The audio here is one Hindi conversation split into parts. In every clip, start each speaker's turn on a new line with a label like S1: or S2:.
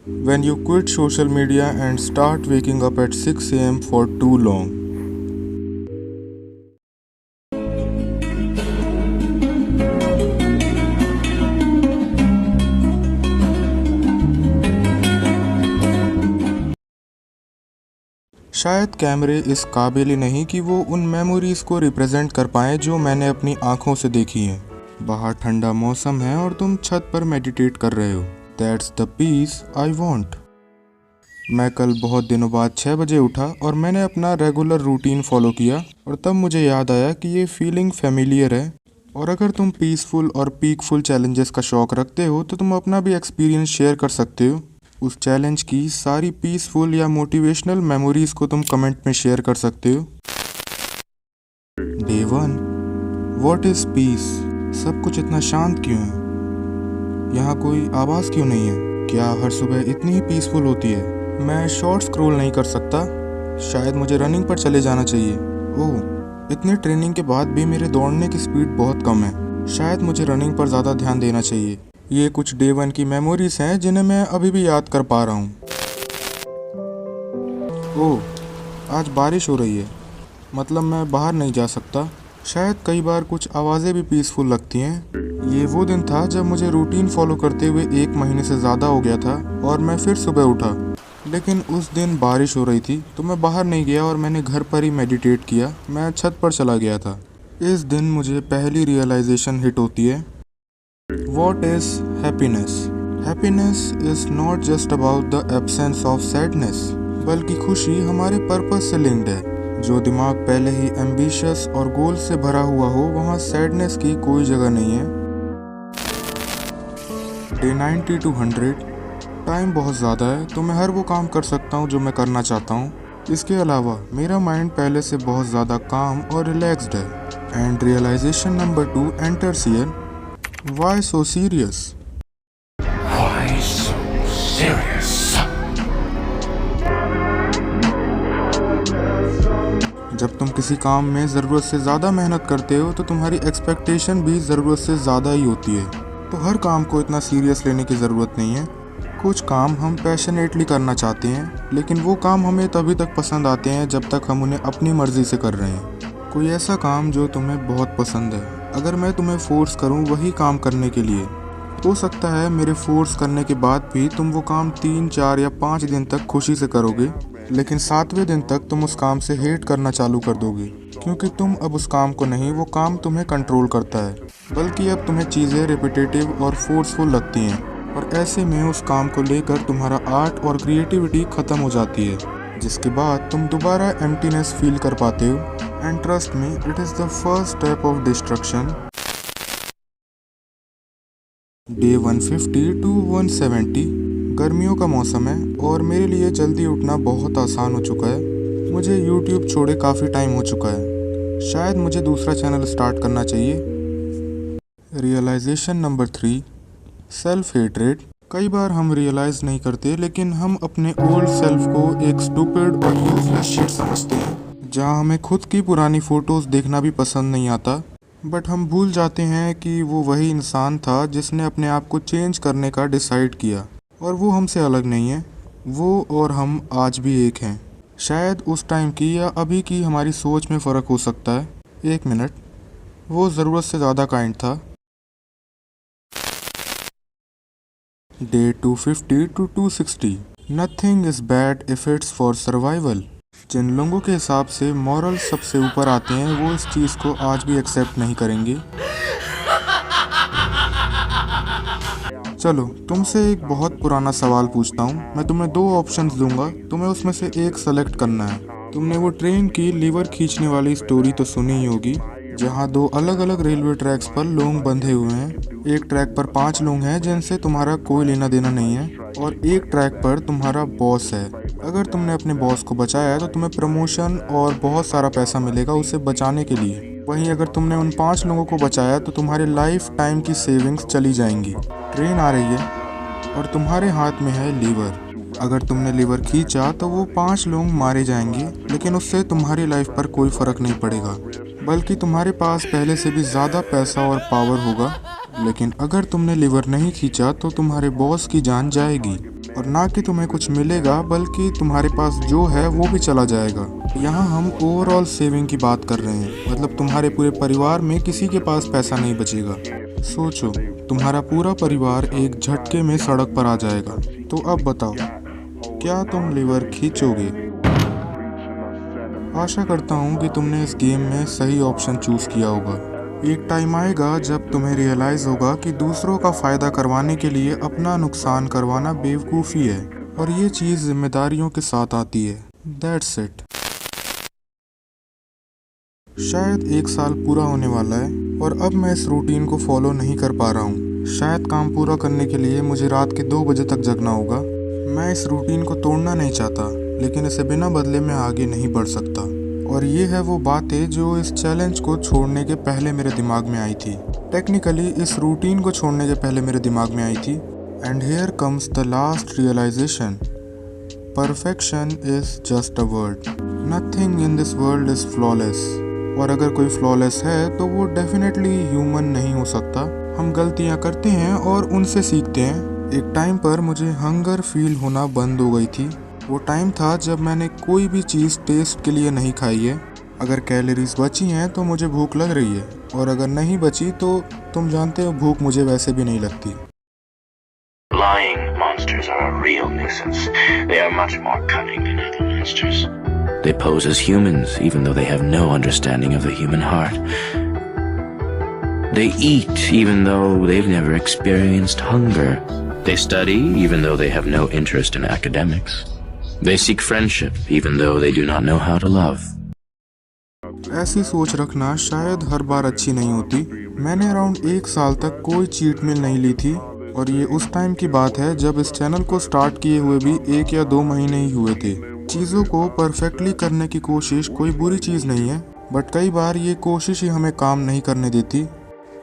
S1: When you quit social media and start waking up at 6 a.m. for too long. शायद कैमरे इस काबिल ही नहीं कि वो उन मेमोरीज को रिप्रेजेंट कर पाएं जो मैंने अपनी आंखों से देखी हैं। बाहर ठंडा मौसम है और तुम छत पर मेडिटेट कर रहे हो। That's the peace I want. मैं कल बहुत दिनों बाद 6 बजे उठा और मैंने अपना रेगुलर रूटीन फॉलो किया और तब मुझे याद आया कि ये फीलिंग फेमिलियर है। और अगर तुम पीसफुल और पीकफुल चैलेंजेस का शौक रखते हो तो तुम अपना भी एक्सपीरियंस शेयर कर सकते हो। उस चैलेंज की सारी पीसफुल या मोटिवेशनल मेमोरीज को तुम कमेंट में शेयर कर सकते हो। डे 1। What is peace? सब कुछ इतना शांत क्यों है? यहाँ कोई आवाज़ क्यों नहीं है? क्या हर सुबह इतनी ही पीसफुल होती है? मैं शॉर्ट स्क्रॉल नहीं कर सकता। शायद मुझे रनिंग पर चले जाना चाहिए। ओह, इतने ट्रेनिंग के बाद भी मेरे दौड़ने की स्पीड बहुत कम है। शायद मुझे रनिंग पर ज़्यादा ध्यान देना चाहिए। ये कुछ डे 1 की मेमोरीज हैं जिन्हें मैं अभी भी याद कर पा रहा हूँ। ओह, आज बारिश हो रही है, मतलब मैं बाहर नहीं जा सकता। शायद कई बार कुछ आवाज़ें भी पीसफुल लगती हैं। ये वो दिन था जब मुझे रूटीन फॉलो करते हुए 1 महीने से ज़्यादा हो गया था और मैं फिर सुबह उठा। लेकिन उस दिन बारिश हो रही थी तो मैं बाहर नहीं गया और मैंने घर पर ही मेडिटेट किया। मैं छत पर चला गया था। इस दिन मुझे पहली रियलाइजेशन हिट होती है। What is happiness? Happiness is not just about the absence of sadness, बल्कि खुशी हमारे पर्पस से लिंक्ड है। जो दिमाग पहले ही एम्बिशियस और गोल से भरा हुआ हो, वहाँ सैडनेस की कोई जगह नहीं है। Day 90 to 100। टाइम बहुत ज़्यादा है तो मैं हर वो काम कर सकता हूँ जो मैं करना चाहता हूँ। इसके अलावा मेरा माइंड पहले से बहुत ज़्यादा काम और रिलैक्स्ड है। And realisation number 2 enters here. Why so serious?
S2: Why so serious?
S1: जब तुम किसी काम में ज़रूरत से ज़्यादा मेहनत करते हो तो तुम्हारी एक्सपेक्टेशन भी ज़रूरत से ज़्यादा ही होती है। तो हर काम को इतना सीरियस लेने की ज़रूरत नहीं है। कुछ काम हम पैशनेटली करना चाहते हैं, लेकिन वो काम हमें तभी तक पसंद आते हैं जब तक हम उन्हें अपनी मर्ज़ी से कर रहे हैं। कोई ऐसा काम जो तुम्हें बहुत पसंद है, अगर मैं तुम्हें फोर्स करूं वही काम करने के लिए, हो सकता है मेरे फोर्स करने के बाद भी तुम वो काम 3, 4 या 5 दिन तक खुशी से करोगे, लेकिन 7वें दिन तक तुम उस काम से हेट करना चालू कर दोगे, क्योंकि तुम अब उस काम को नहीं, वो काम तुम्हें कंट्रोल करता है। बल्कि अब तुम्हें चीज़ें रिपीटेटिव और फोर्सफुल लगती हैं, और ऐसे में उस काम को लेकर तुम्हारा आर्ट और क्रिएटिविटी ख़त्म हो जाती है, जिसके बाद तुम दोबारा एम्प्टीनेस फील कर पाते हो। And trust me, it is the first step of destruction. Day 150 to 170। गर्मियों का मौसम है और मेरे लिए जल्दी उठना बहुत आसान हो चुका है। मुझे YouTube छोड़े काफ़ी टाइम हो चुका है। शायद मुझे दूसरा चैनल स्टार्ट करना चाहिए। Realisation number 3 self hatred. कई बार हम रियलाइज़ नहीं करते, लेकिन हम अपने ओल्ड सेल्फ को एक स्टूपिड और यूजलेस शिट समझते हैं। जहाँ हमें खुद की पुरानी फ़ोटोज़ देखना भी पसंद नहीं आता, बट हम भूल जाते हैं कि वो वही इंसान था जिसने अपने आप को चेंज करने का डिसाइड किया, और वो हमसे अलग नहीं है। वो और हम आज भी एक हैं। शायद उस टाइम की या अभी की हमारी सोच में फ़र्क हो सकता है। 1 मिनट, वो ज़रूरत से ज़्यादा काइंड था। Day 250 to 260। Nothing is bad if it's for survival. जिन लोगों के हिसाब से मॉरल सबसे ऊपर आते हैं, वो इस चीज़ को आज भी एक्सेप्ट नहीं करेंगे। चलो तुमसे एक बहुत पुराना सवाल पूछता हूँ। मैं तुम्हें 2 ऑप्शंस दूंगा, तुम्हें उसमें से एक सेलेक्ट करना है। तुमने वो ट्रेन की लीवर खींचने वाली स्टोरी तो सुनी ही होगी, जहाँ 2 अलग अलग रेलवे ट्रैक्स पर लोग बंधे हुए हैं। एक ट्रैक पर 5 लोग हैं जिनसे तुम्हारा कोई लेना देना नहीं है, और एक ट्रैक पर तुम्हारा बॉस है। अगर तुमने अपने बॉस को बचाया तो तुम्हें प्रमोशन और बहुत सारा पैसा मिलेगा उसे बचाने के लिए। वहीं अगर तुमने उन 5 लोगों को बचाया तो तुम्हारे लाइफ टाइम की सेविंग्स चली जाएंगी। ट्रेन आ रही है और तुम्हारे हाथ में है लीवर। अगर तुमने लीवर खींचा तो वो 5 लोग मारे जाएंगे, लेकिन उससे तुम्हारी लाइफ पर कोई फ़र्क नहीं पड़ेगा, बल्कि तुम्हारे पास पहले से भी ज़्यादा पैसा और पावर होगा। लेकिन अगर तुमने लीवर नहीं खींचा तो तुम्हारे बॉस की जान जाएगी। और ना कि तुम्हें कुछ मिलेगा बल्कि तुम्हारे पास जो है वो भी चला जाएगा। यहाँ हम ओवरऑल सेविंग की बात कर रहे हैं, मतलब तुम्हारे पूरे परिवार में किसी के पास पैसा नहीं बचेगा। सोचो, तुम्हारा पूरा परिवार एक झटके में सड़क पर आ जाएगा। तो अब बताओ, क्या तुम लीवर खींचोगे? आशा करता हूँ कि तुमने इस गेम में सही ऑप्शन चूज किया होगा। एक टाइम आएगा जब तुम्हें रियलाइज होगा कि दूसरों का फायदा करवाने के लिए अपना नुकसान करवाना बेवकूफ़ी है, और ये चीज़ जिम्मेदारियों के साथ आती है। That's it. शायद 1 साल पूरा होने वाला है और अब मैं इस रूटीन को फॉलो नहीं कर पा रहा हूँ। शायद काम पूरा करने के लिए मुझे रात के 2 बजे तक जगना होगा। मैं इस रूटीन को तोड़ना नहीं चाहता, लेकिन इसे बिना बदले में आगे नहीं बढ़ सकता। और ये है वो बातें जो इस चैलेंज को छोड़ने के पहले मेरे दिमाग में आई थी। टेक्निकली इस रूटीन को छोड़ने के पहले मेरे दिमाग में आई थी। And here comes the last realisation, perfection is just a word. Nothing in this world is flawless. और अगर कोई फ्लॉलेस है तो वो डेफिनेटली ह्यूमन नहीं हो सकता। हम गलतियाँ करते हैं और उनसे सीखते हैं। एक टाइम पर मुझे हंगर फील होना बंद हो गई थी। वो टाइम था जब मैंने कोई भी चीज़ टेस्ट के लिए नहीं खाई है। अगर कैलोरीज बची हैं तो मुझे भूख लग रही है, और अगर नहीं बची तो तुम जानते हो भूख मुझे वैसे भी नहीं लगती।
S2: Lying monsters are a real nuisance. They are much more cunning than other monsters. They pose as humans, even though they have no understanding of the human heart. They eat, even though they've never experienced hunger. They study, even though they have no interest in academics. They seek friendship, even though they do not know how to love.
S1: ऐसी सोच रखना शायद हर बार अच्छी नहीं होती। मैंने अराउंड 1 साल तक कोई चीट मील नहीं ली थी, और ये उस टाइम की बात है जब इस चैनल को स्टार्ट किए हुए भी 1 या 2 महीने ही हुए थे। चीज़ों को परफेक्टली करने की कोशिश कोई बुरी चीज़ नहीं है, बट कई बार ये कोशिश ही हमें काम नहीं करने देती।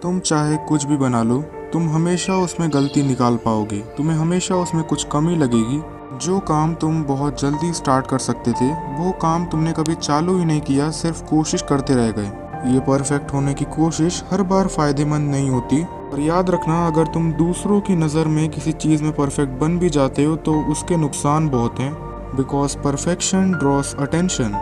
S1: तुम चाहे कुछ भी बना लो, तुम हमेशा उसमें गलती निकाल पाओगे। तुम्हें हमेशा उसमें कुछ कमी लगेगी। जो काम तुम बहुत जल्दी स्टार्ट कर सकते थे, वो काम तुमने कभी चालू ही नहीं किया, सिर्फ कोशिश करते रह गए। ये परफेक्ट होने की कोशिश हर बार फ़ायदेमंद नहीं होती। और याद रखना, अगर तुम दूसरों की नज़र में किसी चीज़ में परफेक्ट बन भी जाते हो तो उसके नुकसान बहुत हैं, बिकॉज परफेक्शन ड्रॉस अटेंशन।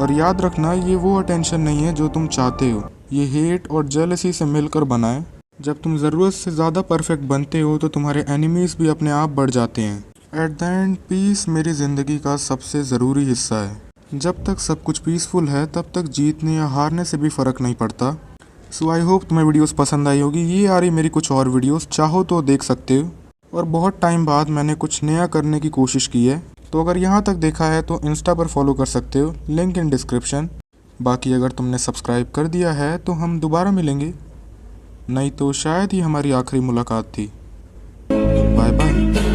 S1: और याद रखना, ये वो अटेंशन नहीं है जो तुम चाहते हो। ये हेट और जेलसी से मिलकर बना है। जब तुम ज़रूरत से ज़्यादा परफेक्ट बनते हो तो तुम्हारे एनिमीज़ भी अपने आप बढ़ जाते हैं। एट द एंड, पीस मेरी ज़िंदगी का सबसे ज़रूरी हिस्सा है। जब तक सब कुछ पीसफुल है तब तक जीतने या हारने से भी फ़र्क नहीं पड़ता। सो आई होप तुम्हें वीडियोस पसंद आई होगी। ये आ रही मेरी कुछ और वीडियोस, चाहो तो देख सकते हो। और बहुत टाइम बाद मैंने कुछ नया करने की कोशिश की है, तो अगर यहाँ तक देखा है तो इंस्टा पर फॉलो कर सकते हो, लिंक इन डिस्क्रिप्शन। बाकी अगर तुमने सब्सक्राइब कर दिया है तो हम दोबारा मिलेंगे, नहीं तो शायद ही हमारी आखिरी मुलाकात थी। Bye bye.